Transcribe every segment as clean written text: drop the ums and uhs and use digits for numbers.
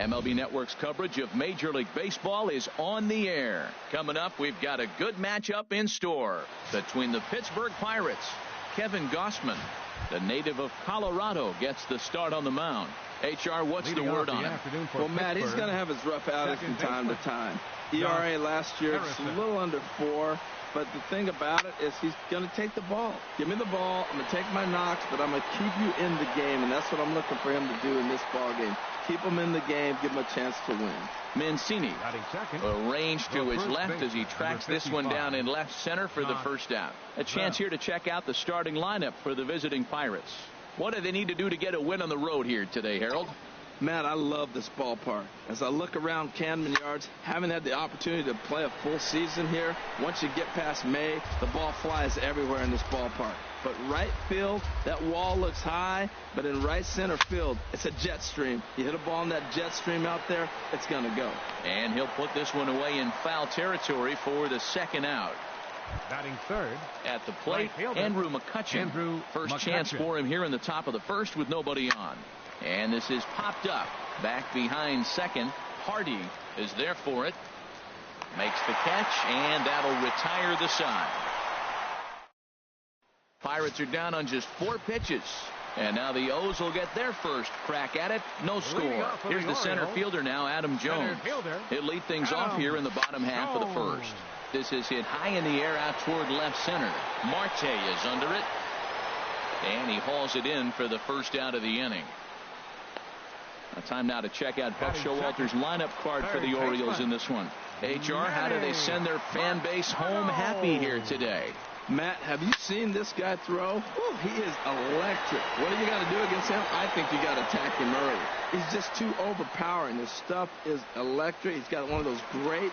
MLB Network's coverage of Major League Baseball is on the air. Coming up, we've got a good matchup in store between the Pittsburgh Pirates. Kevin Gossman, the native of Colorado, gets the start on the mound. HR, what's the word on him? Well, Matt, he's going to have his rough outings from time to time. ERA last year is a little under 4. But the thing about it is he's going to take the ball. Give me the ball. I'm going to take my knocks, but I'm going to keep you in the game, and that's what I'm looking for him to do in this ball game. Keep him in the game, give him a chance to win. Mancini arranged to his left as he tracks this one down in left center for the first out. A chance here to check out the starting lineup for the visiting Pirates. What do they need to do to get a win on the road here today, Harold? Matt, I love this ballpark. As I look around Camden Yards, haven't had the opportunity to play a full season here. Once you get past May, the ball flies everywhere in this ballpark. But right field, that wall looks high, but in right center field, it's a jet stream. You hit a ball in that jet stream out there, it's going to go. And he'll put this one away in foul territory for the second out. Batting third. At the plate, Andrew McCutchen. First chance for him here in the top of the first with nobody on. And this is popped up. Back behind second. Hardy is there for it. Makes the catch, and that'll retire the side. Pirates are down on just 4 pitches. And now the O's will get their first crack at it. No score. Here's the center fielder now, Adam Jones. He'll lead things off here in the bottom half of the first. This is hit high in the air out toward left center. Marte is under it. And he hauls it in for the first out of the inning. Time now to check out Buck Showalter's lineup card for the Orioles in this one. HR, how do they send their fan base home happy here today? Matt, have you seen this guy throw? Whew, he is electric. What do you got to do against him? I think you got to attack him early. He's just too overpowering. His stuff is electric. He's got one of those great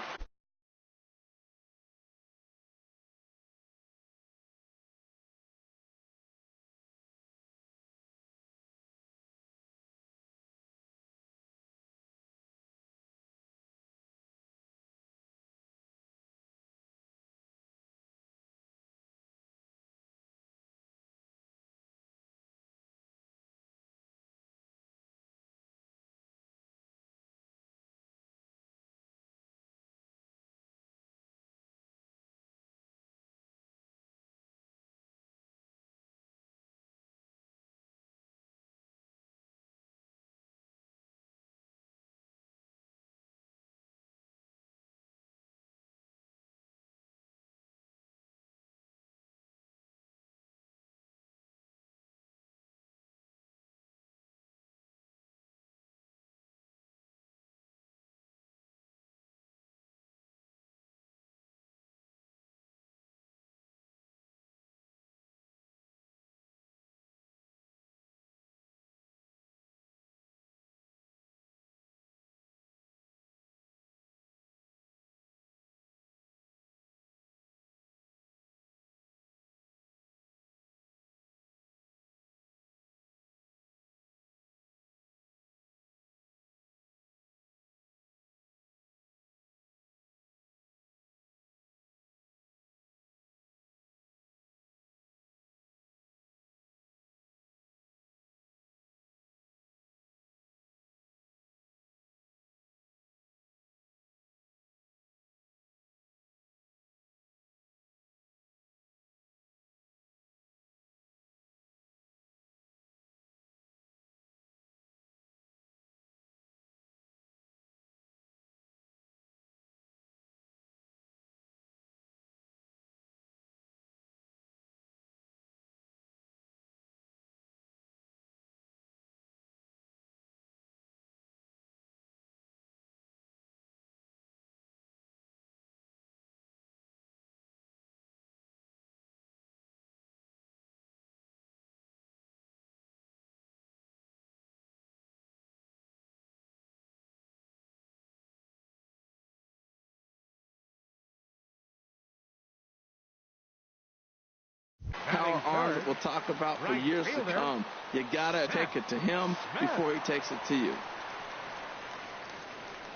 power arms that we'll talk about for years to come. You got to take it to him before he takes it to you.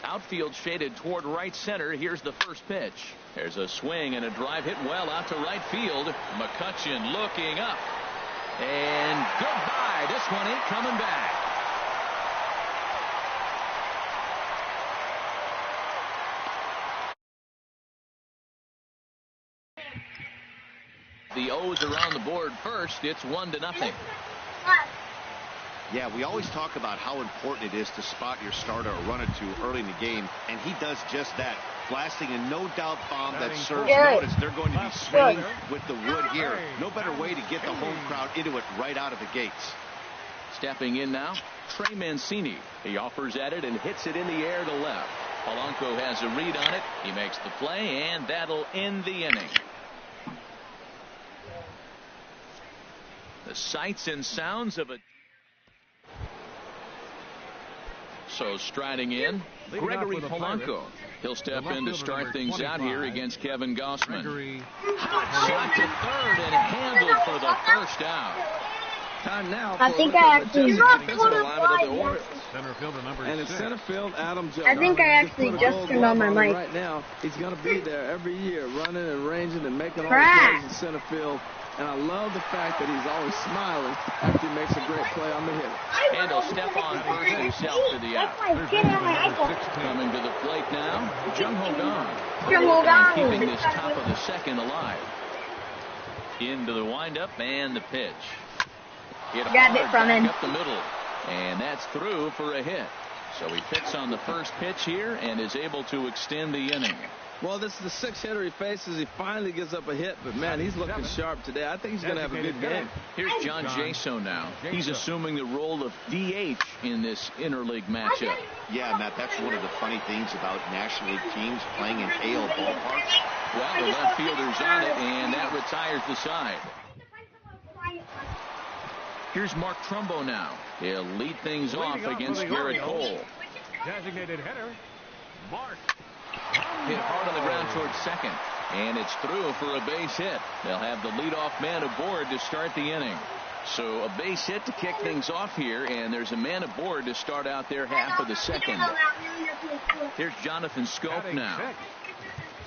Outfield shaded toward right center. Here's the first pitch. There's a swing and a drive hit well out to right field. McCutchen looking up. And goodbye. This one ain't coming back. The O's are on the board first. It's 1-0. Yeah, we always talk about how important it is to spot your starter or run or two early in the game, and he does just that, blasting a no-doubt bomb that serves notice. They're going to be swinging with the wood here. No better way to get the home crowd into it right out of the gates. Stepping in now, Trey Mancini. He offers at it and hits it in the air to left. Polanco has a read on it. He makes the play, and that'll end the inning. The sights and sounds of a... So striding in, Gregory Polanco. He'll step in to start things out here against Kevin Gossman. Hot shot to third and handled for the first out. Time now I think I actually center fielder number 6. And in center field, Adam Jones. I think I actually just turned on my mic. Right now, he's going to be there every year, running and ranging and making all the plays in center field. And I love the fact that he's always smiling after he makes a great play on the hitter. And he'll step on first himself for the out. Coming to the plate now, Jung Ho Kang. Keeping this top of the second alive. Into the windup and the pitch. Grabbed it from him. Up the middle. And that's through for a hit. So he hits on the first pitch here and is able to extend the inning. Well, this is the 6th hitter he faces. He finally gives up a hit, but man, he's looking sharp today. I think he's going to have a good game. Here's John Jaso now. He's assuming the role of DH in this interleague matchup. Yeah, Matt, that's one of the funny things about National League teams playing in AL ballparks. Well, the left fielder's on it, and that retires the side. Here's Mark Trumbo now. He'll lead things off against Garrett Cole. Designated hitter, Mark. Hit hard on the ground towards second. And it's through for a base hit. They'll have the leadoff man aboard to start the inning. So a base hit to kick things off here, and there's a man aboard to start out their half of the second. Here's Jonathan Scope now.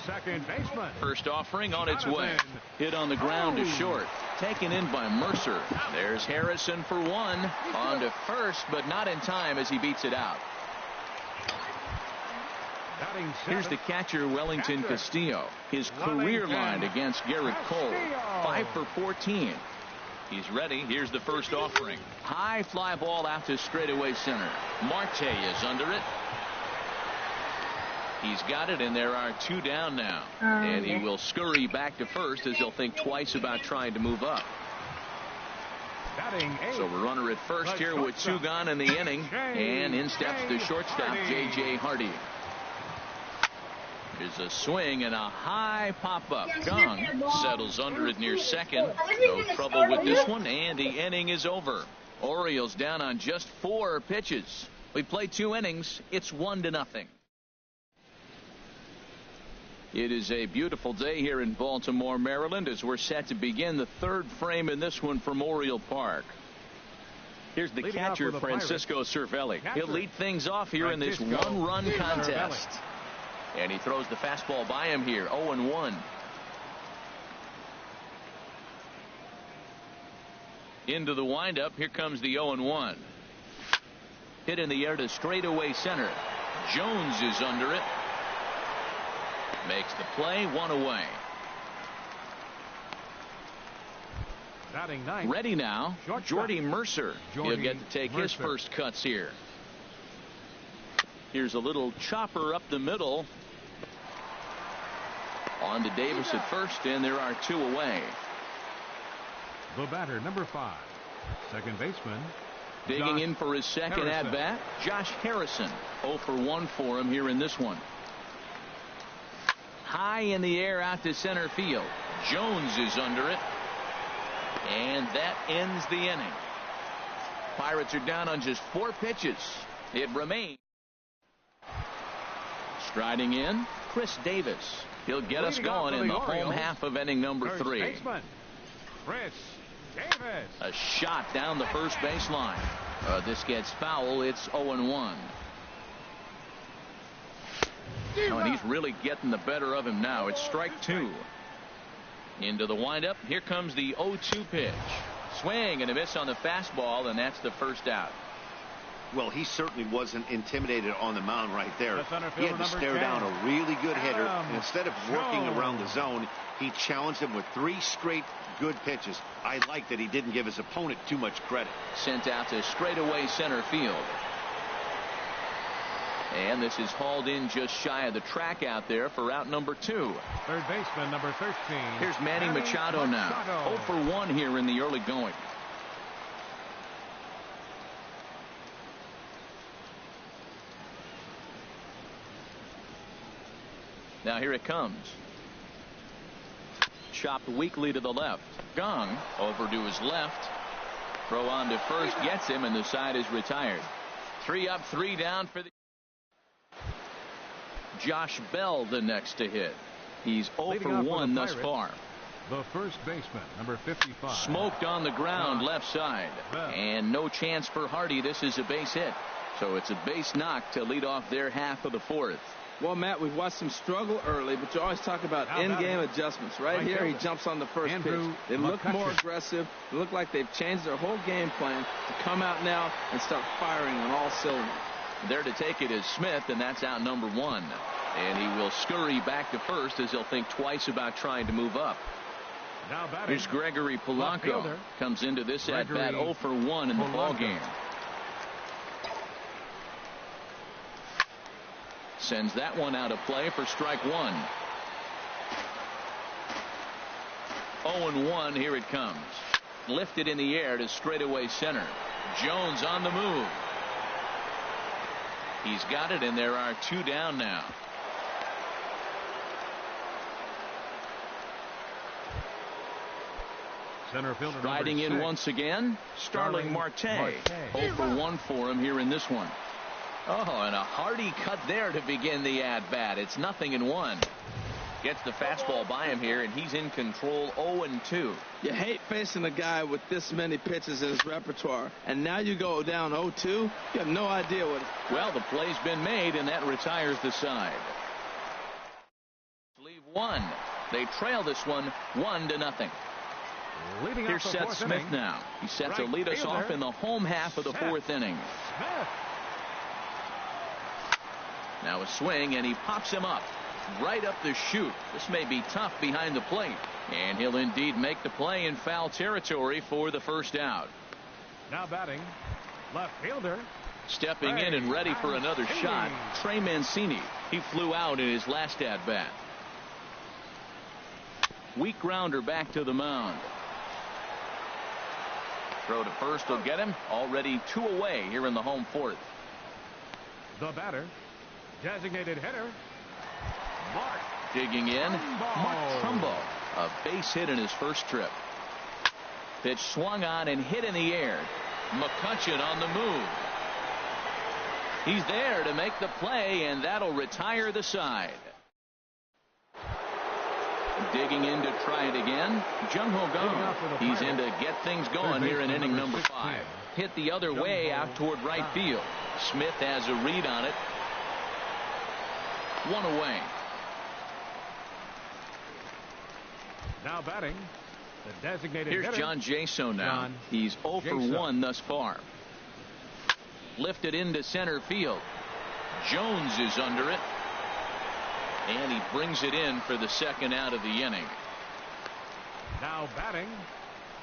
Second baseman. First offering on its way. Hit on the ground to short. Taken in by Mercer. There's Harrison for one. On to first, but not in time as he beats it out. Here's the catcher, Wellington Castillo. His career line against Garrett Cole. 5 for 14. He's ready. Here's the first offering. High fly ball out to straightaway center. Marte is under it. He's got it, and there are 2 down now. And he will scurry back to first as he'll think twice about trying to move up. So a runner at first here with 2 gone in the inning. And in steps the shortstop, J.J. Hardy. There's a swing and a high pop-up. Kang settles under it near second. No trouble with this one, and the inning is over. Orioles down on just 4 pitches. We played 2 innings. It's 1-0. It is a beautiful day here in Baltimore, Maryland, as we're set to begin the 3rd frame in this one from Oriole Park. Here's the catcher, Francisco Cervelli. He'll lead things off here in this 1-run contest. And he throws the fastball by him here, 0-1. Into the windup, here comes the 0-1. Hit in the air to straightaway center. Jones is under it. Makes the play, 1 away. Ready now, Jordy Mercer. He'll get to take his first cuts here. Here's a little chopper up the middle. On to Davis at first, and there are 2 away. The batter, number 5, second baseman. Digging in for his second at-bat, Josh Harrison. 0 for 1 for him here in this one. High in the air out to center field. Jones is under it. And that ends the inning. Pirates are down on just 4 pitches. It remains. Striding in, Chris Davis. He'll get us going in the home half of inning number 3. Chris Davis. A shot down the first baseline. This gets foul. It's 0-1. Oh, and he's really getting the better of him now. It's strike 2. Into the windup. Here comes the 0-2 pitch. Swing and a miss on the fastball, and that's the first out. Well, he certainly wasn't intimidated on the mound right there. He had to stare 10, down a really good hitter, and instead of working around the zone, he challenged him with 3 straight good pitches. I like that he didn't give his opponent too much credit. Sent out to straightaway center field. And this is hauled in just shy of the track out there for out number 2. Third baseman, number 13. Here's Manny Machado now. 0 for 1 here in the early going. Now here it comes. Chopped weakly to the left. Gong over to his left. Throw on to first, gets him, and the side is retired. 3 up, 3 down for the Josh Bell, the next to hit. He's 0 for 1 thus far. The first baseman, number 55. Smoked on the ground, left side. And no chance for Hardy. This is a base hit. So it's a base knock to lead off their half of the 4th. Well, Matt, we've watched him struggle early, but you always talk about in-game adjustments. Right here, he jumps on the first pitch. They look more aggressive. They look like they've changed their whole game plan to come out now and start firing on all cylinders. There to take it is Smith, and that's out number 1. And he will scurry back to first as he'll think twice about trying to move up. Now here's Gregory Polanco. Comes into this at bat 0 for 1 in the ball game. Sends that one out of play for strike 1. 0-1. Here it comes. Lifted in the air to straightaway center. Jones on the move. He's got it, and there are 2 down now. Center fielder riding in once again, Starling Marte. 0 for 1 for him here in this one. Oh, and a hearty cut there to begin the at-bat. It's 0-1. Gets the fastball by him here, and he's in control. 0-2. You hate facing a guy with this many pitches in his repertoire, and now you go down 0-2. You have no idea what. Well, the play's been made, and that retires the side. Leave 1. They trail this one 1-0. Here's Seth Smith now. He's set to lead us off in the home half of the 4th inning. Now a swing, and he pops him up right up the chute. This may be tough behind the plate, and he'll indeed make the play in foul territory for the first out. Now batting, left fielder. Stepping in and ready for another shot, Trey Mancini. He flew out in his last at bat. Weak grounder back to the mound. Throw to first will get him. Already 2 away here in the home 4th. The batter, designated hitter, Mark. Digging in, Mark Trumbo. A base hit in his first trip. Pitch swung on and hit in the air. McCutcheon on the move. He's there to make the play, and that'll retire the side. Digging in to try it again, Jung Ho Kang. He's in to get things going here in inning number 5. Hit the other way out toward right field. Smith has a read on it. 1 away. Now batting, the designated hitter. Here's John Jaso now. He's 0 for 1 thus far. Lifted into center field. Jones is under it. And he brings it in for the second out of the inning. Now batting,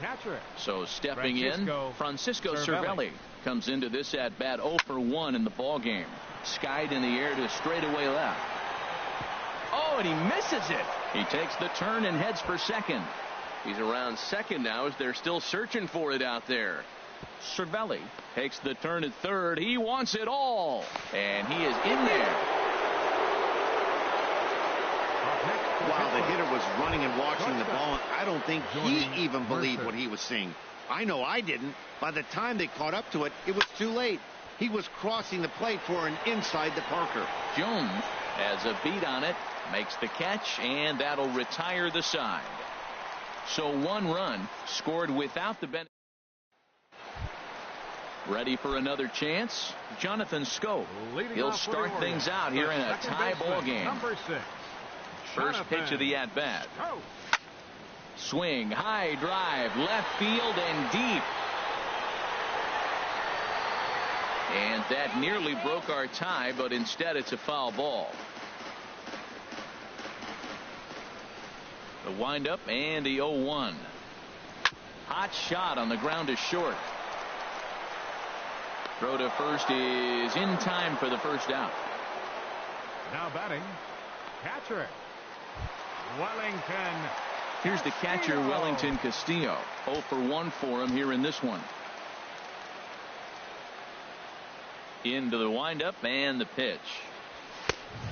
catcher. So stepping in, Francisco Cervelli comes into this at bat 0 for 1 in the ball game. Skied in the air to straightaway left. Oh, and he misses it. He takes the turn and heads for second. He's around second now as they're still searching for it out there. Cervelli takes the turn at third. He wants it all, and he is in there. While the hitter was running and watching the ball, I don't think he even believed what he was seeing. I know I didn't. By the time they caught up to it, it was too late. He was crossing the plate for an inside the Parker. Jones has a beat on it, makes the catch, and that'll retire the side. So 1 run scored without the benefit. Ready for another chance? Jonathan Scope. He'll start things out here in a tie ball game. Number 6. First pitch of the at-bat. Swing, high drive, left field and deep. And that nearly broke our tie, but instead it's a foul ball. The windup and the 0-1. Hot shot on the ground is short. Throw to first is in time for the first out. Now batting, catcher Wellington. Here's the catcher, Wellington Castillo. 0 for 1 for him here in this one. Into the windup and the pitch.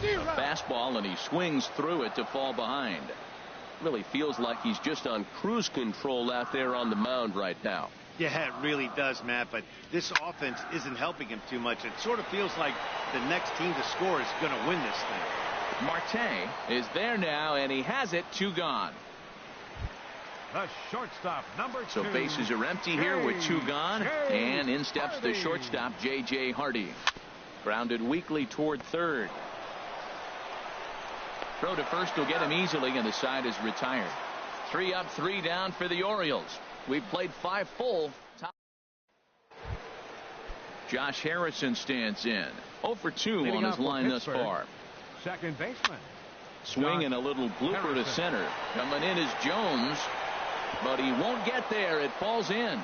A fastball, and he swings through it to fall behind. Really feels like he's just on cruise control out there on the mound right now. Yeah, it really does, Matt, but this offense isn't helping him too much. It sort of feels like the next team to score is going to win this thing. Marte is there now, and he has it. 2 gone. The shortstop, number 2. So bases are empty here with 2 gone, and in steps the shortstop, J.J. Hardy. Grounded weakly toward third. Throw to first will get him easily, and the side is retired. 3 up, 3 down for the Orioles. We've played 5 full. Josh Harrison stands in. 0 for 2 on his line thus far. Second baseman. Swing and a little blooper to center. Coming in is Jones, but he won't get there. It falls in.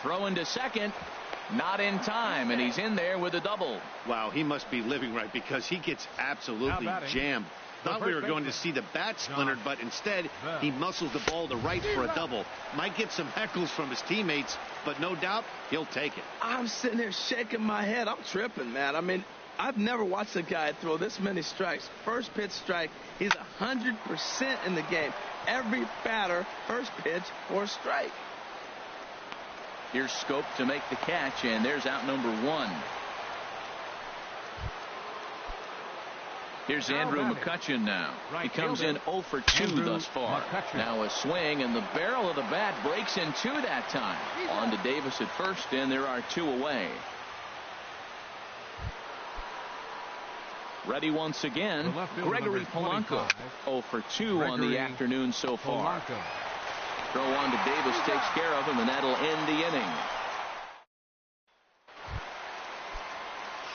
Throw into second. Not in time, and he's in there with a double. Wow, he must be living right, because he gets absolutely jammed. Thought we were going to see the bat splintered, but instead he muscles the ball to right for a double. Might get some heckles from his teammates, but no doubt he'll take it. I'm sitting there shaking my head. I'm tripping, man. I mean, I've never watched a guy throw this many strikes. First pitch strike, he's 100% in the game. Every batter, first pitch or strike. Here's Scope to make the catch, and there's out number 1. Here's Andrew McCutchen now. He comes in 0 for 2 thus far. Now a swing, and the barrel of the bat breaks in 2 that time. On to Davis at first, and there are 2 away. Ready once again, Gregory Polanco. 0 for 2 on the afternoon so far. Throw on to Davis, takes care of him, and that'll end the inning.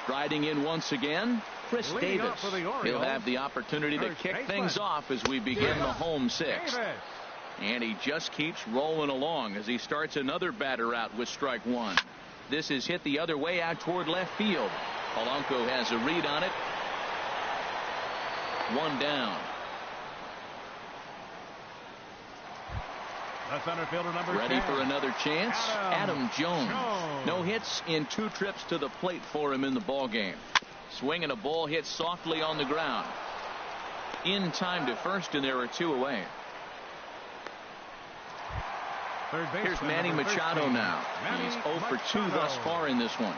Striding in once again, Chris Davis. He'll have the opportunity to kick things off as we begin the home 6th. And he just keeps rolling along as he starts another batter out with strike 1. This is hit the other way out toward left field. Polanco has a read on it. 1 down. The center fielder, number Ready 10. for another chance. Adam Jones. No hits in 2 trips to the plate for him in the ball game. Swinging a ball hit softly on the ground. In time to first, and there are 2 away. Here's Manny Machado now. He's 0 for 2 thus far in this one.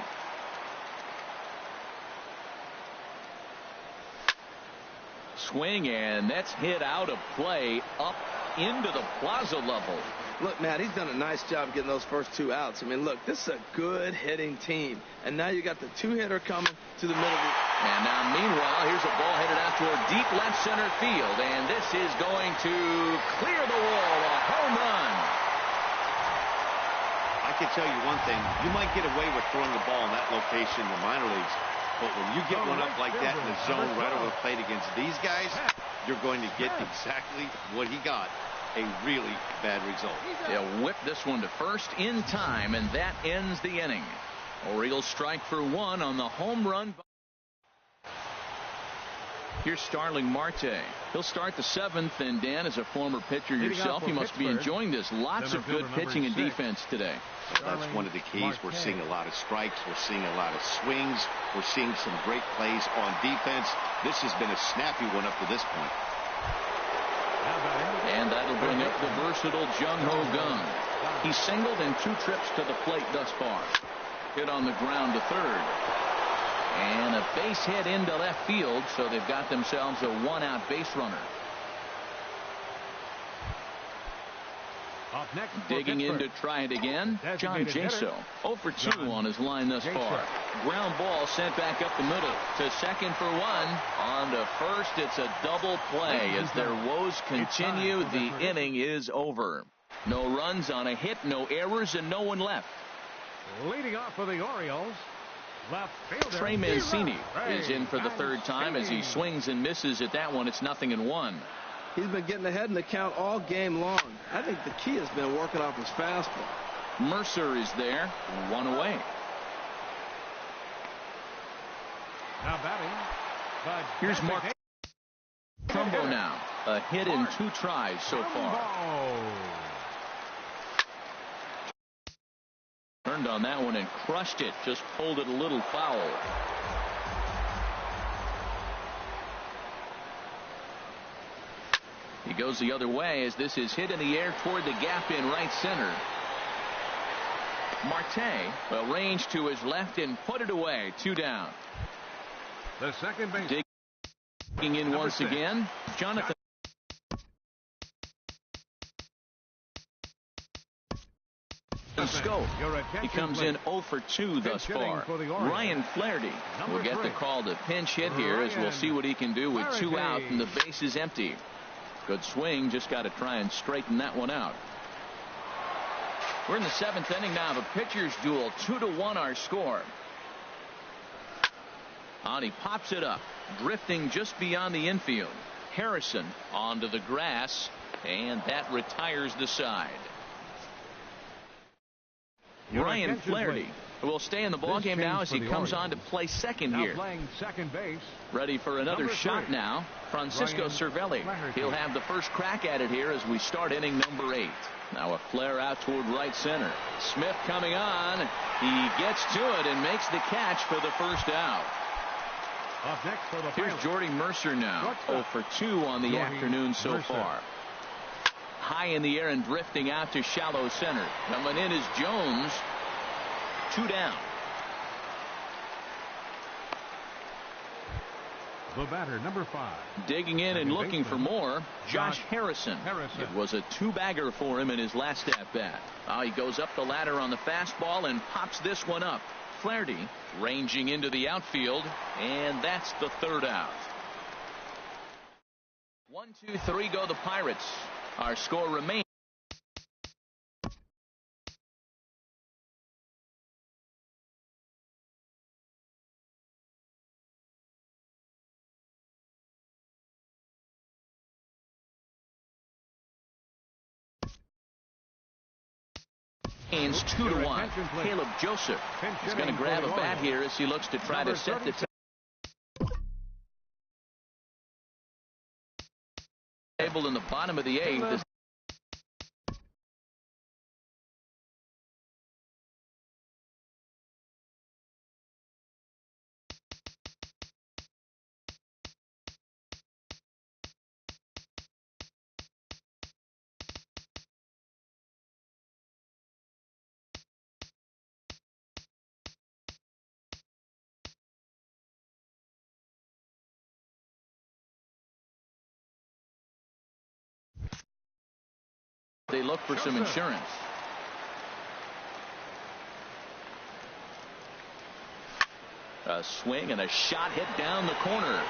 Swing, and that's hit out of play up into the plaza level. Look, Matt, he's done a nice job getting those first 2 outs. I mean, look, this is a good hitting team. And now you got the 2-hitter coming to the middle. And now, meanwhile, here's a ball headed out toward deep left center field. And this is going to clear the wall. A home run. I can tell you one thing. You might get away with throwing the ball in that location in the minor leagues. But when you get one up like that in the zone right over the plate against these guys, you're going to get exactly what he got. A really bad result. They'll whip this one to first in time, and that ends the inning. Orioles strike for 1 on the home run. Here's Starling Marte. He'll start the 7th, and Dan, as a former pitcher yourself, you must be enjoying this. Lots of good pitching and defense today. Well, that's one of the keys. We're seeing a lot of strikes. We're seeing a lot of swings. We're seeing some great plays on defense. This has been a snappy one up to this point. And that'll bring up the versatile Jung-Ho Gung. He's singled in 2 trips to the plate thus far. Hit on the ground to third. And a base hit into left field, so they've got themselves a 1-out base runner. Up next, digging in to try it again, John Jaso. 0 for 2 on his line thus far. Ground ball sent back up the middle to second for 1. On to first, it's a double play. As their woes continue, the inning is over. No runs on a hit, no errors, and no one left. Leading off for the Orioles, Left fielder. Trey Mancini is in for the third time as he swings and misses at that one. It's 0-1. He's been getting ahead in the count all game long. I think the key has been working off his fastball. Mercer is there, 1 away. Now batting. Here's Mark Trumbo now. A hit in 2 tries so far. Turned on that one and crushed it. Just pulled it a little foul. He goes the other way as this is hit in the air toward the gap in right center. Marte arranged to his left and put it away. 2 down. The second base. Digging in once again, Jonathan. Scope. He comes in 0 for 2 thus far. Ryan Flaherty will get the call to pinch hit here as we'll see what he can do with 2 out and the base is empty. Good swing, just got to try and straighten that one out. We're in the 7th inning now. The pitchers duel, 2-1 our score. On he pops it up, drifting just beyond the infield. Harrison onto the grass, and that retires the side. Ryan Flaherty will stay in the ballgame now as he comes on to play second here. Playing second base. Ready for another shot now. Francisco Cervelli. He'll have the first crack at it here as we start inning number 8. Now a flare out toward right center. Smith coming on. He gets to it and makes the catch for the first out. Up next for the Here's Jordy Mercer now. 0 for 2 on the afternoon so far. High in the air and drifting out to shallow center. Coming in is Jones. 2 down. The batter, number 5. Digging in and looking for more, Josh Harrison. It was a 2-bagger for him in his last at-bat. He goes up the ladder on the fastball and pops this one up. Flaherty ranging into the outfield, and that's the 3rd out. 1, 2, 3 go the Pirates. Our score remains. It's 2-1. Caleb Joseph is going to grab a bat here as he looks to try to set the table in the bottom of the 8th. They look for some insurance. A swing and a shot hit down the corner.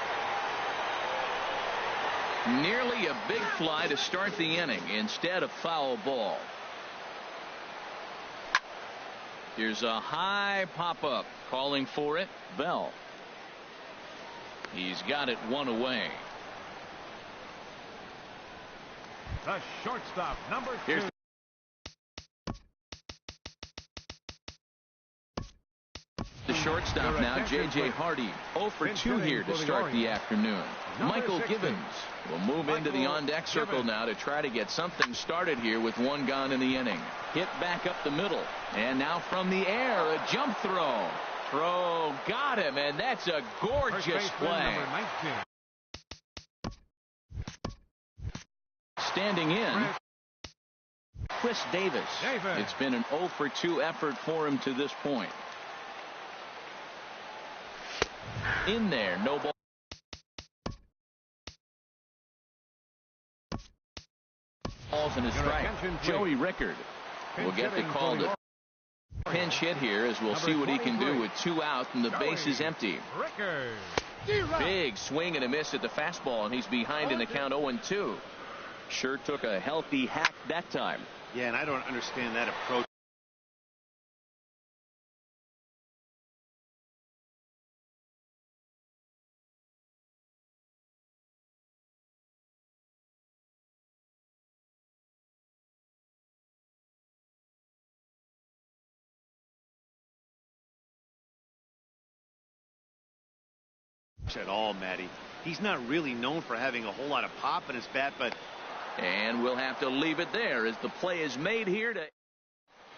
Nearly a big fly to start the inning. Instead, a foul ball. Here's a high pop-up. Calling for it, Bell. He's got it 1 away. The shortstop, number 2. Here's the shortstop now, J.J. Hardy. 0 for 2 here to start the afternoon. Michael Gibbons will move into the on-deck circle now to try to get something started here with 1 gone in the inning. Hit back up the middle. And now from the air, a jump throw. Throw got him, and that's a gorgeous play. Standing in, Chris Davis. It's been an 0 for 2 effort for him to this point. In there, no ball. Balls in his strike. Joey Rickard will get the call to pinch hit here as we'll see what he can do with 2 out and the base is empty. Big swing and a miss at the fastball, and he's behind in the count 0-2. Sure took a healthy hack that time. Yeah, and I don't understand that approach. much at all, Matty. He's not really known for having a whole lot of pop in his bat, but... And we'll have to leave it there as the play is made here to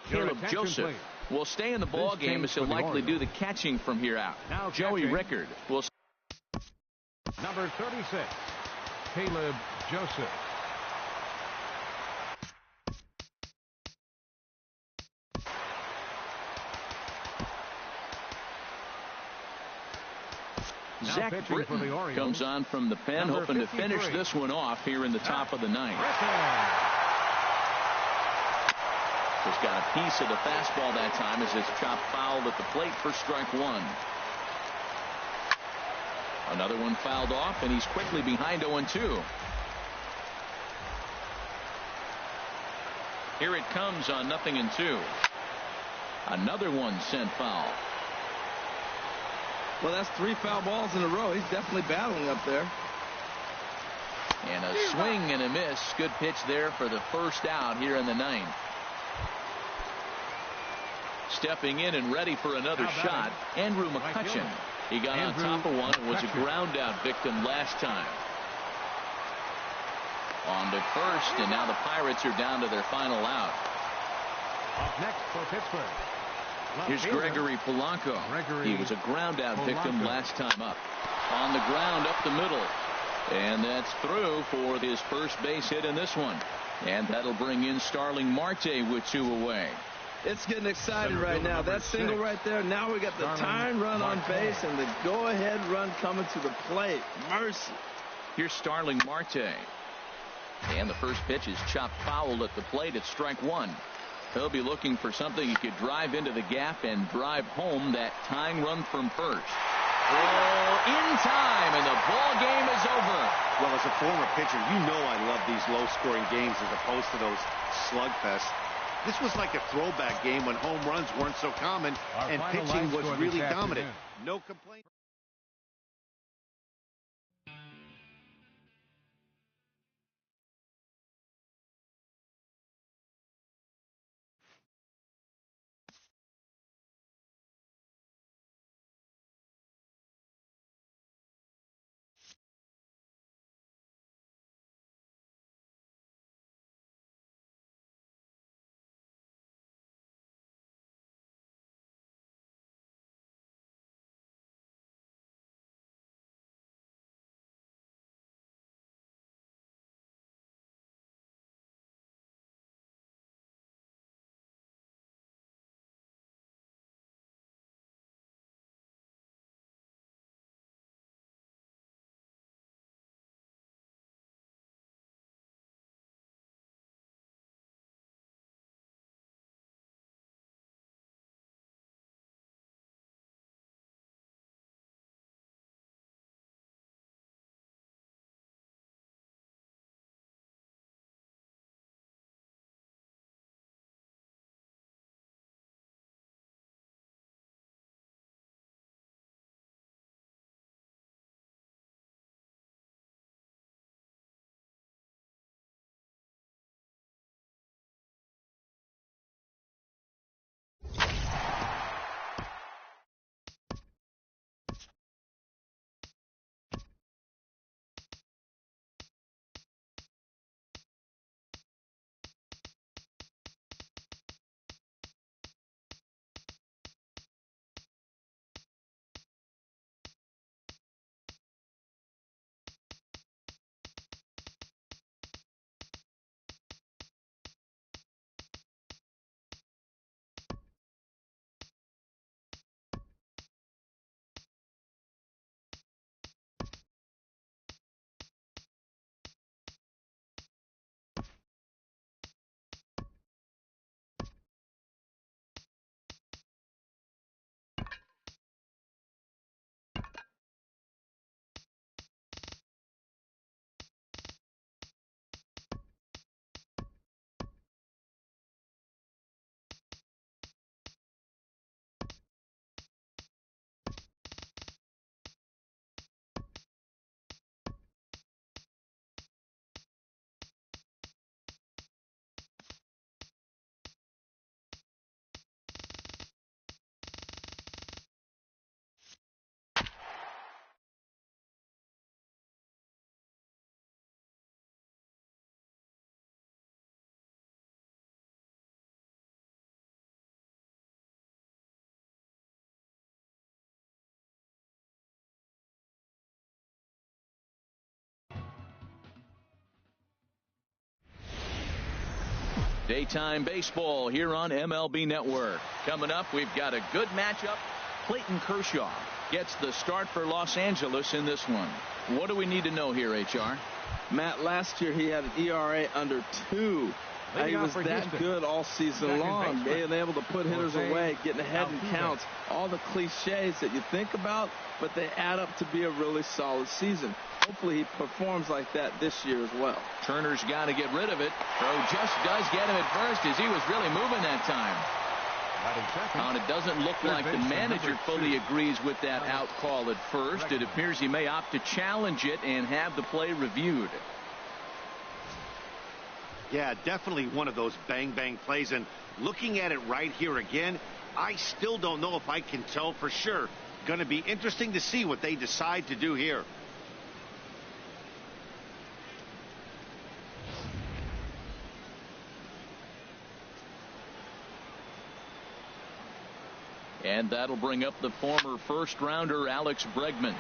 Caleb Joseph. Will stay in the ball game as he'll likely do the catching from here out. Now Joey Rickard will. Number 36, Caleb Joseph. Zach Britton comes on from the pen, hoping to finish this one off here in the top of the ninth. Just got a piece of the fastball that time as it's chopped foul at the plate for strike one. Another one fouled off, and he's quickly behind 0-2. Here it comes on 0-2. Another one sent foul. Well, that's 3 foul balls in a row. He's definitely battling up there. And a swing and a miss. Good pitch there for the first out here in the ninth. Stepping in and ready for another shot, Andrew McCutcheon. He got on top of one and was a ground out victim last time. On to first, and now the Pirates are down to their final out. Up next for Pittsburgh. Here's Gregory Polanco. He was a ground out victim last time up. On the ground up the middle. And that's through for his first base hit in this one. And that'll bring in Starling Marte with 2 away. It's getting excited right now. That single right there. Now we got the tying run on base and the go-ahead run coming to the plate. Mercy. Here's Starling Marte. And the first pitch is chopped foul at the plate at strike one. He'll be looking for something he could drive into the gap and drive home that tying run from first. Oh, in time, and the ball game is over. Well, as a former pitcher, you know I love these low-scoring games as opposed to those slugfests. This was like a throwback game when home runs weren't so common and pitching was really dominant. No complaint. Daytime baseball here on MLB Network. Coming up, we've got a good matchup. Clayton Kershaw gets the start for Los Angeles in this one. What do we need to know here, HR? Matt, last year he had an ERA under 2. He was that good all season long, being able to put hitters away, getting ahead in counts, all the cliches that you think about, but they add up to be a really solid season. Hopefully he performs like that this year as well. Turner's got to get rid of it. Throw just does get him at first as he was really moving that time. And it doesn't look like the manager fully agrees with that out call at first. It appears he may opt to challenge it and have the play reviewed. Yeah, definitely one of those bang-bang plays. And looking at it right here again, I still don't know if I can tell for sure. Going to be interesting to see what they decide to do here. And that'll bring up the former first-rounder Alex Bregman.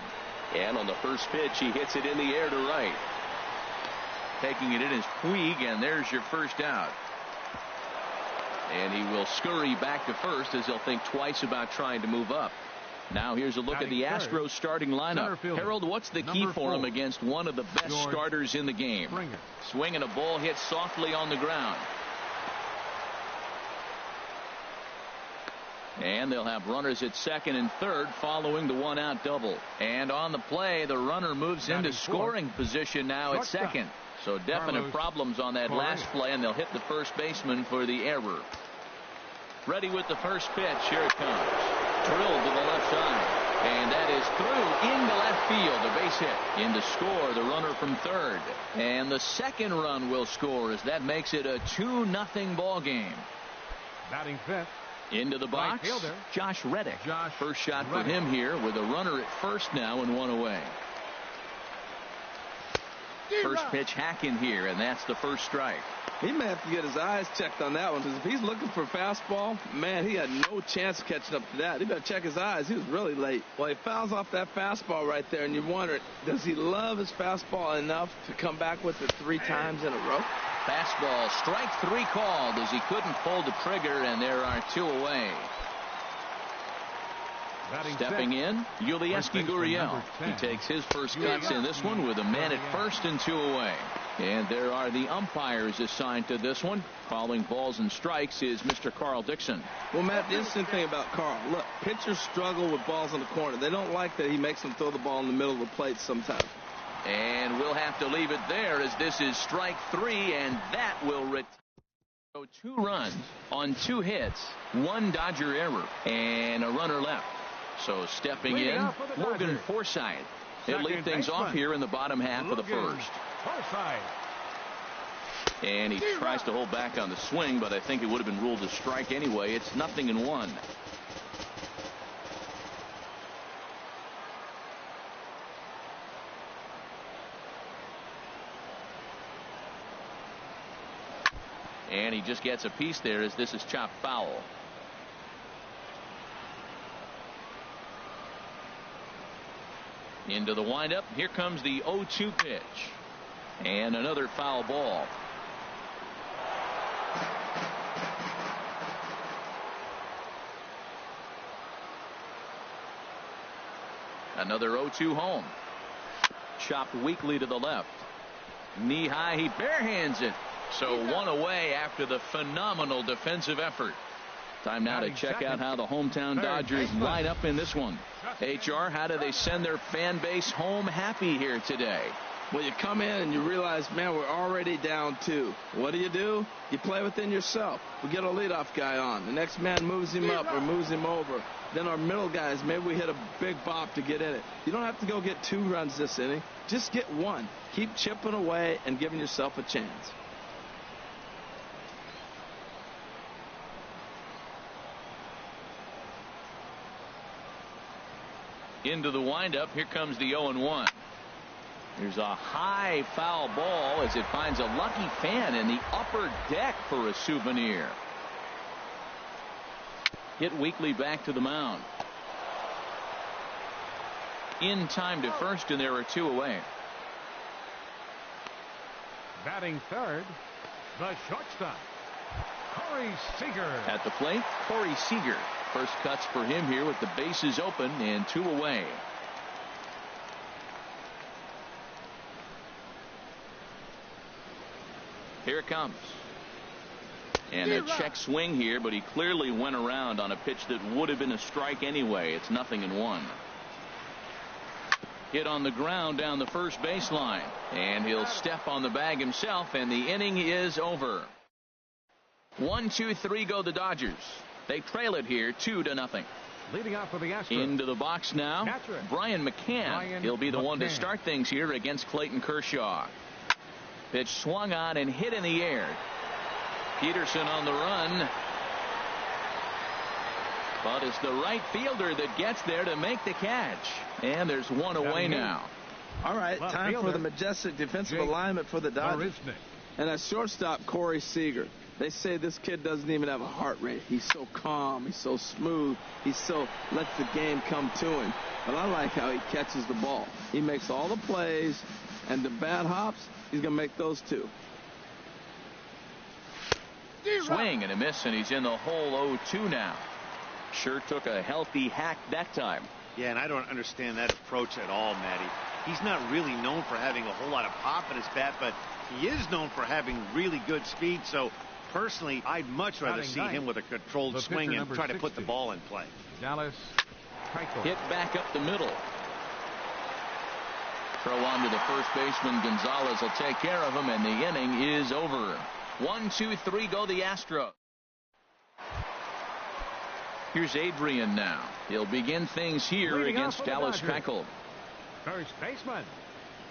And on the first pitch, he hits it in the air to right. Taking it in is Puig, and there's your first out. And he will scurry back to first as he'll think twice about trying to move up. Now here's a look at the Astros starting lineup. Harold, what's the key for him against one of the best starters in the game? Swinging a ball hit softly on the ground. And they'll have runners at second and third following the one-out double. And on the play, the runner moves into scoring position now at second. So definite problems on that last play, and they'll hit the first baseman for the error. Ready with the first pitch. Here it comes. Drilled to the left side. And that is through into left field. A base hit. In to score, the runner from third. And the second run will score as that makes it a 2-0 ball game. Batting fifth. Into the box, Josh Reddick. First shot for him here with a runner at first now and one away. First pitch hack in here, and that's the first strike. He may have to get his eyes checked on that one, because if he's looking for a fastball, man, he had no chance of catching up to that. He better check his eyes. He was really late. Well, he fouls off that fastball right there, and you wonder, does he love his fastball enough to come back with it 3 times in a row? Fastball, strike 3 called as he couldn't pull the trigger, and there are 2 away. Stepping in, Yulieski Gurriel. He takes his first cuts in this one with a man at first and 2 away. And there are the umpires assigned to this one. Calling balls and strikes is Mr. Carl Dixon. Well, Matt, the interesting thing about Carl, look, pitchers struggle with balls in the corner. They don't like that he makes them throw the ball in the middle of the plate sometimes. And we'll have to leave it there as this is strike 3, and that will so 2 runs on 2 hits, 1 Dodger error, and a runner left. So stepping in, Logan Forsythe. He'll lead things off here in the bottom half of the first. And he tries to hold back on the swing, but I think it would have been ruled a strike anyway. It's 0-1. And he just gets a piece there as this is chopped foul. Into the windup. Here comes the 0-2 pitch. And another foul ball. Another 0-2 home. Chopped weakly to the left. Knee high, he barehands it. So 1 away after the phenomenal defensive effort. Time now to check out how the hometown Dodgers line up in this one. HR, how do they send their fan base home happy here today? Well, you come in and you realize, man, we're already down 2. What do? You play within yourself. We get a leadoff guy on. The next man moves him up or moves him over. Then our middle guys, maybe we hit a big bop to get in it. You don't have to go get 2 runs this inning. Just get 1. Keep chipping away and giving yourself a chance. Into the windup. Here comes the 0-1. There's a high foul ball as it finds a lucky fan in the upper deck for a souvenir. Hit weakly back to the mound. In time to first, and there are 2 away. Batting third, the shortstop, Corey Seager. At the plate, Corey Seager. First cuts for him here with the bases open and 2 away. Here it comes. And a check swing here, but he clearly went around on a pitch that would have been a strike anyway. It's 0-1. Hit on the ground down the first baseline. And he'll step on the bag himself, and the inning is over. 1, 2, 3 go the Dodgers. They trail it here 2-0. Leading off for the Astros. Into the box now, Brian McCann. He'll be the one to start things here against Clayton Kershaw. Pitch swung on and hit in the air. Peterson on the run. But it's the right fielder that gets there to make the catch. And there's 1 away now. All right, time for the majestic defensive alignment for the Dodgers. And at shortstop, Corey Seager. They say this kid doesn't even have a heart rate. He's so calm. He's so smooth. Lets the game come to him. But I like how he catches the ball. He makes all the plays, and the bad hops, he's going to make those too. Swing and a miss, and he's in the hole 0-2 now. Sure took a healthy hack that time. Yeah, and I don't understand that approach at all, Matty. He's not really known for having a whole lot of pop in his bat, but he is known for having really good speed. So personally, I'd much rather see him with a controlled swing and try to put the ball in play. Dallas Keuchel. Hit back up the middle. Throw on to the first baseman. Gonzalez will take care of him, and the inning is over. 1, 2, 3 go the Astros. Here's Adrian now. He'll begin things here against Dallas Keuchel. First baseman,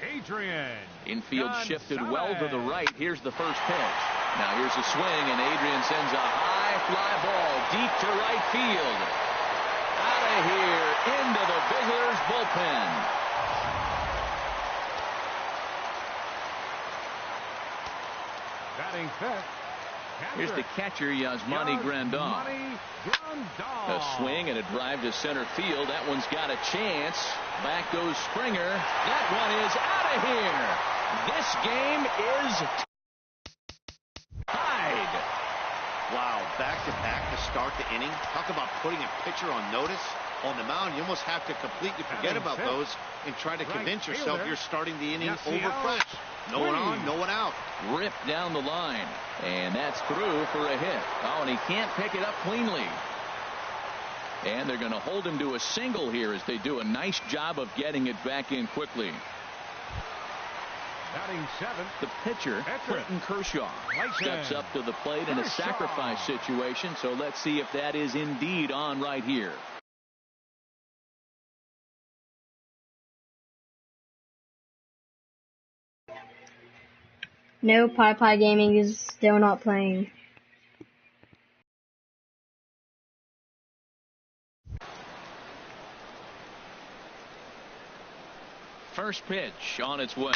Adrian. Infield shifted well to the right. Here's the first pitch. Now here's a swing, and Adrian sends a high fly ball deep to right field. Out of here, into the visitors' bullpen. Batting fifth. Here's the catcher, Yasmani Grandal. A swing and a drive to center field. That one's got a chance. Back goes Springer. That one is out of here. This game is tied. Wow, back-to-back to start the inning. Talk about putting a pitcher on notice. On the mound, you almost have to completely forget about those and try to convince yourself you're starting the inning over fresh. No one on, no one out. Ripped down the line. And that's through for a hit. Oh, and he can't pick it up cleanly. And they're going to hold him to a single here as they do a nice job of getting it back in quickly. Batting seventh. The pitcher, Clayton Kershaw, steps up to the plate in a sacrifice situation. So let's see if that is indeed on right here. No, Pie Gaming is still not playing. First pitch on its way.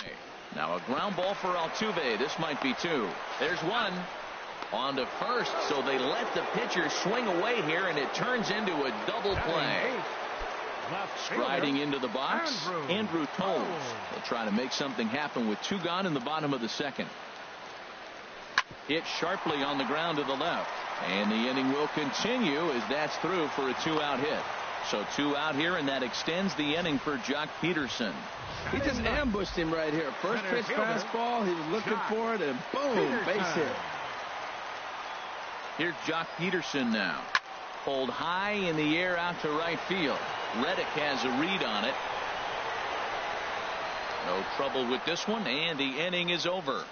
Now a ground ball for Altuve. This might be 2. There's 1. On to first, so they let the pitcher swing away here, and it turns into a double play. Striding into the box, Andrew Toles. They'll try to make something happen with 2 gone in the bottom of the second. Hit sharply on the ground to the left. And the inning will continue as that's through for a 2-out hit. So 2 out here, and that extends the inning for Jock Peterson. He just ambushed him right here. First pitch fastball, he was looking for it, and boom, base hit. Here's Jock Peterson now. Pulled high in the air out to right field. Reddick has a read on it. No trouble with this one, and the inning is over.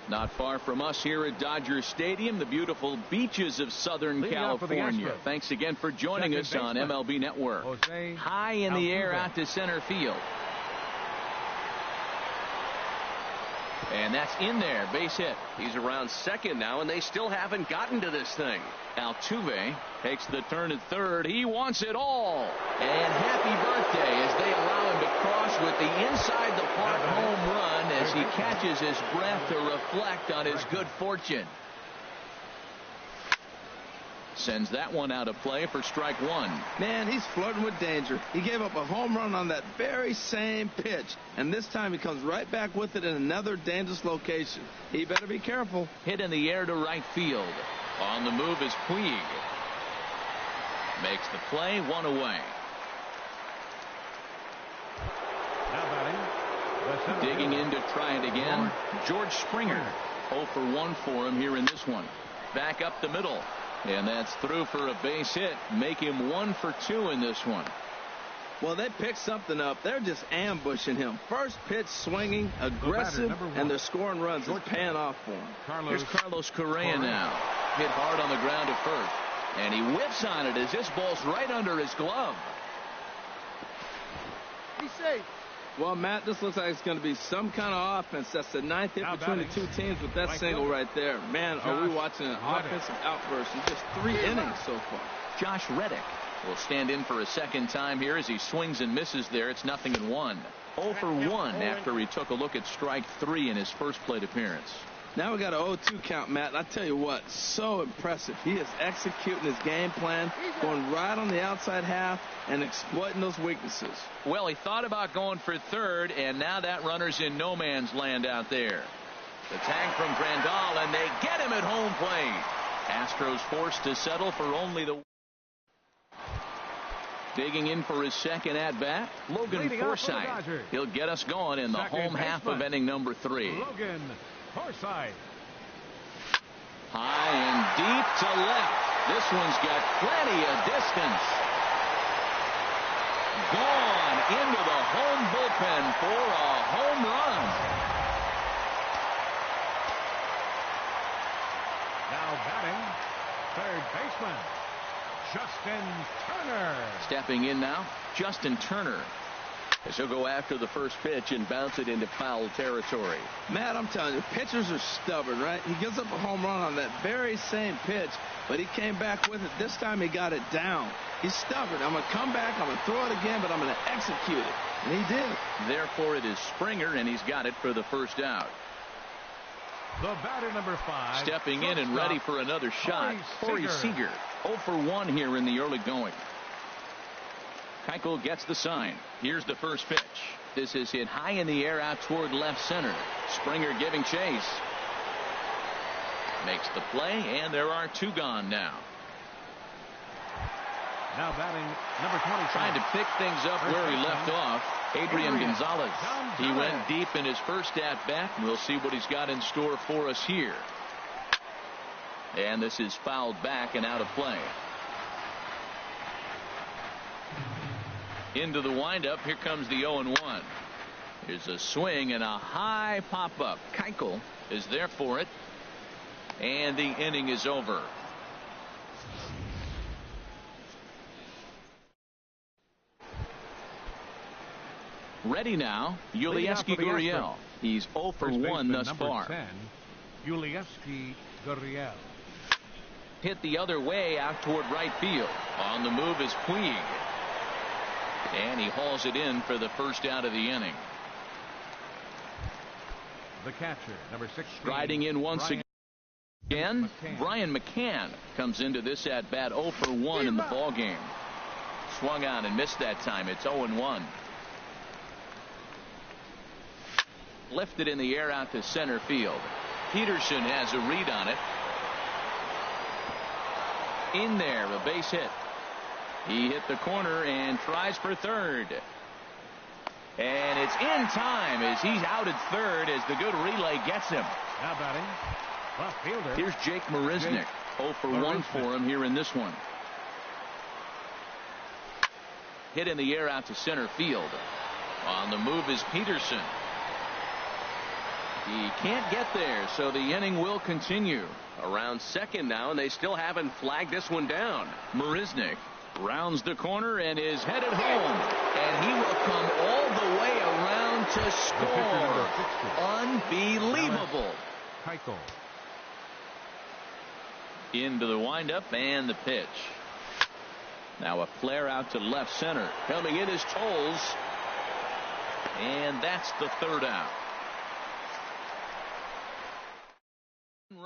Not far from us here at Dodger Stadium, the beautiful beaches of Southern California. Thanks again for joining us on MLB Network. High in the air out to center field. And that's in there, base hit. He's around second now, and they still haven't gotten to this thing. Altuve takes the turn at third. He wants it all. And happy birthday as they allow him to cross with the inside the park home run as he catches his breath to reflect on his good fortune. Sends that one out of play for strike one. Man, he's flirting with danger. He gave up a home run on that very same pitch, and this time he comes right back with it in another dangerous location. He better be careful. Hit in the air to right field. On the move is Puig. Makes the play, one away. Now batting, the center Digging fielder. in to try it again, George Springer. 0 for 1 for him here in this one. Back up the middle. And that's through for a base hit. Make him 1 for 2 in this one. Well, they picked something up. They're just ambushing him. First pitch swinging, aggressive, and they're scoring runs. It's paying off for him. Here's Carlos Correa now. Hit hard on the ground at first. And he whips on it as this ball's right under his glove. He's safe. Well, Matt, this looks like it's going to be some kind of offense. That's the ninth hit between the two teams with that single right there. Man, are we watching an offensive outburst in just 3 innings so far. Josh Reddick will stand in for a second time here as he swings and misses there. It's 0-1. 0 for 1 after he took a look at strike 3 in his first plate appearance. Now we got an 0-2 count, Matt. I tell you what, so impressive. He is executing his game plan, going right on the outside half and exploiting those weaknesses. Well, he thought about going for third, and now that runner's in no man's land out there. The tag from Grandal, and they get him at home plate. Astros forced to settle for only the... Digging in for his second at-bat, Logan Forsythe. He'll get us going in the home half of inning number 3. Logan Forsythe. High and deep to left. This one's got plenty of distance. Gone into the home bullpen for a home run. Now batting, third baseman, Justin Turner. Stepping in now, Justin Turner. As he'll go after the first pitch and bounce it into foul territory. Matt, I'm telling you, pitchers are stubborn, right? He gives up a home run on that very same pitch, but he came back with it. This time he got it down. He's stubborn. I'm going to come back, I'm going to throw it again, but I'm going to execute it. And he did. Therefore, it is Springer, and he's got it for the first out. The batter, number 5. Stepping in and ready for another shot, Corey Seager. 0 for 1 here in the early going. Keuchel gets the sign. Here's the first pitch. This is hit high in the air out toward left center. Springer giving chase. Makes the play, and there are 2 gone now. Now batting, number 20. Trying to pick things up where he left off, Adrian Gonzalez. He went deep in his first at-bat, and we'll see what he's got in store for us here. And this is fouled back and out of play. Into the windup. Here comes the 0-1. Here's a swing and a high pop-up. Keuchel is there for it. And the inning is over. Ready now, Yulieski Gurriel. He's 0 for 1 thus far. 10, Yulieski Gurriel. Hit the other way out toward right field. On the move is Puig. And he hauls it in for the first out of the inning. The catcher, number 16. Riding in once again, McCann. Brian McCann comes into this at bat 0 for 1 in the ball game. Swung on and missed that time. It's 0-1. Lifted in the air out to center field. Peterson has a read on it. In there, a base hit. He hit the corner and tries for third. And it's in time as he's out at third as the good relay gets him. Now batting, left fielder. Here's Jake Marisnick. 0 for 1 for him here in this one. Hit in the air out to center field. On the move is Peterson. He can't get there, so the inning will continue. Around second now, and they still haven't flagged this one down. Marisnick rounds the corner and is headed home. And he will come all the way around to score. Unbelievable. Keuchel. Into the windup and the pitch. Now a flare out to left center. Coming in is Tolles. And that's the third out.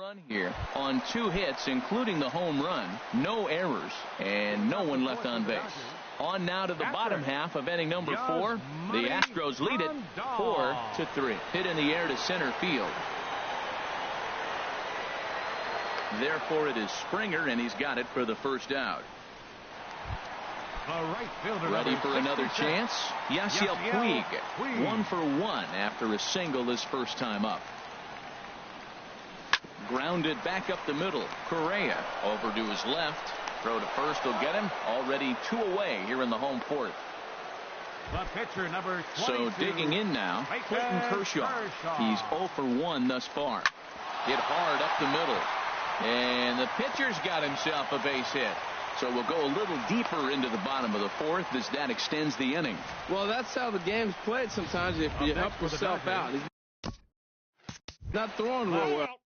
run here on 2 hits, including the home run, no errors, and no one left on base. On now to the bottom half of inning number 4. The Astros lead it 4-3. Hit in the air to center field. Therefore, it is Springer, and he's got it for the first out. Right fielder, ready for another chance. Yasiel Puig, 1 for 1 after a single his first time up. Grounded back up the middle. Correa over to his left. Throw to first will get him. Already 2 away here in the home fourth. The pitcher, number 22. So digging in now, Clayton Kershaw. He's 0 for 1 thus far. Hit hard up the middle. And the pitcher's got himself a base hit. So we'll go a little deeper into the bottom of the 4th as that extends the inning. Well, that's how the game's played sometimes if you help yourself out. He's not throwing real well.